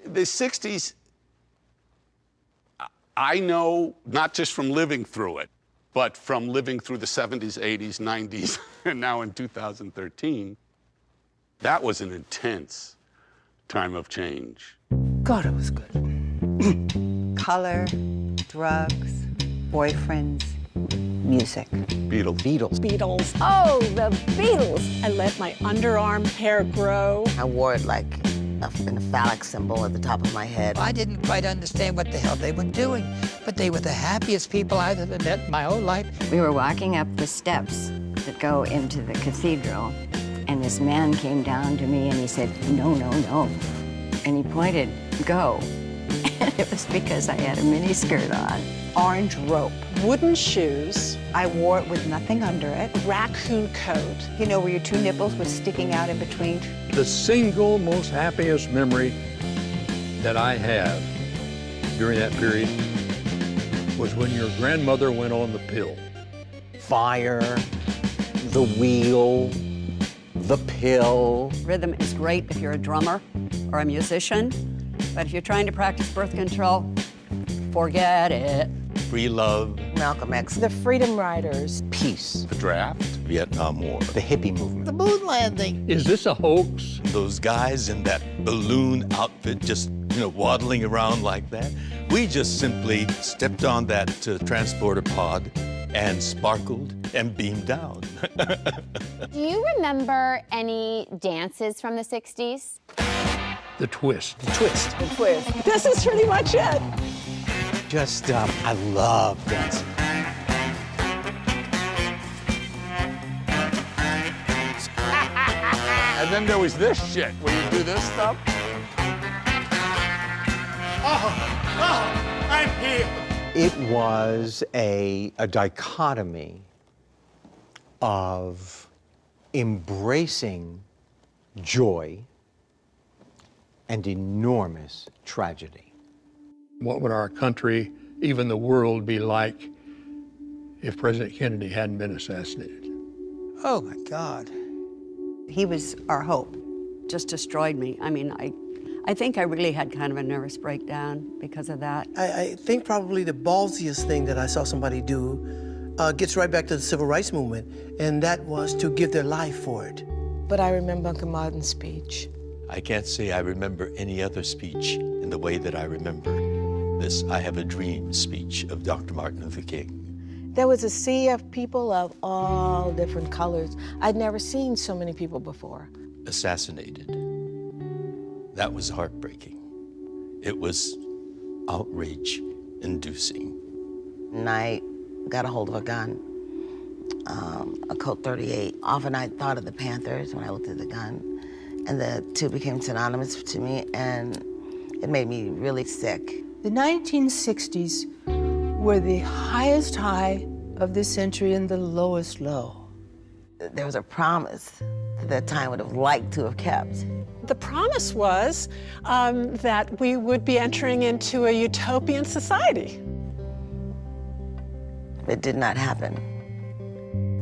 The 60s, I know, not just from living through it, but from living through the 70s, 80s, 90s, and now in 2013, that was an intense time of change. God, it was good. Color, drugs, boyfriends, music. Beatles. Beatles. Oh, the Beatles. I let my underarm hair grow. I wore it like an phallic symbol at the top of my head. I didn't quite understand what the hell they were doing, but they were the happiest people I've ever met in my whole life. We were walking up the steps that go into the cathedral, and this man came down to me and he said, "No, no, no." And he pointed, "Go." And it was because I had a mini skirt on. Orange rope. Wooden shoes. I wore it with nothing under it. Raccoon coat. You know, where your two nipples were sticking out in between. The single most happiest memory that I have during that period was when your grandmother went on the pill. Fire, the wheel, the pill. Rhythm is great if you're a drummer or a musician, but if you're trying to practice birth control, forget it. Free love. Malcolm X. The Freedom Riders. Peace. The draft. Vietnam War. The hippie movement. The moon landing. Is this a hoax? Those guys in that balloon outfit just, waddling around like that. We just simply stepped on that transporter pod and sparkled and beamed down. Do you remember any dances from the 60s? The twist. The twist. The twist. This is pretty much it. Just, I love dancing. And then there was this shit, where you do this stuff. I'm here. It was a dichotomy of embracing joy and enormous tragedy. What would our country, even the world, be like if President Kennedy hadn't been assassinated? Oh, my God. He was our hope. Just destroyed me. I mean, I think I really had kind of a nervous breakdown because of that. I think probably the ballsiest thing that I saw somebody do gets right back to the civil rights movement, and that was to give their life for it. But I remember Uncle Martin's speech. I can't say I remember any other speech in the way that I remember this I Have a Dream speech of Dr. Martin Luther King. There was a sea of people of all different colors. I'd never seen so many people before. Assassinated. That was heartbreaking. It was outrage-inducing. And I got a hold of a gun, a Colt 38. Often I thought of the Panthers when I looked at the gun, and the two became synonymous to me, and it made me really sick. The 1960s were the highest high of this century and the lowest low. There was a promise that time would have liked to have kept. The promise was that we would be entering into a utopian society. It did not happen.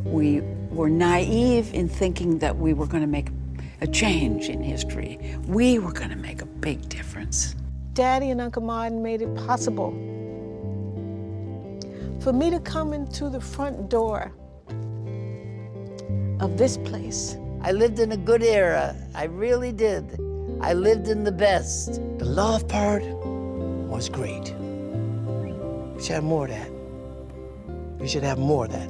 We were naive in thinking that we were going to make a change in history. We were going to make a big difference. Daddy and Uncle Martin made it possible for me to come into the front door of this place. I lived in a good era. I really did. I lived in the best. The love part was great. We should have more of that. We should have more of that.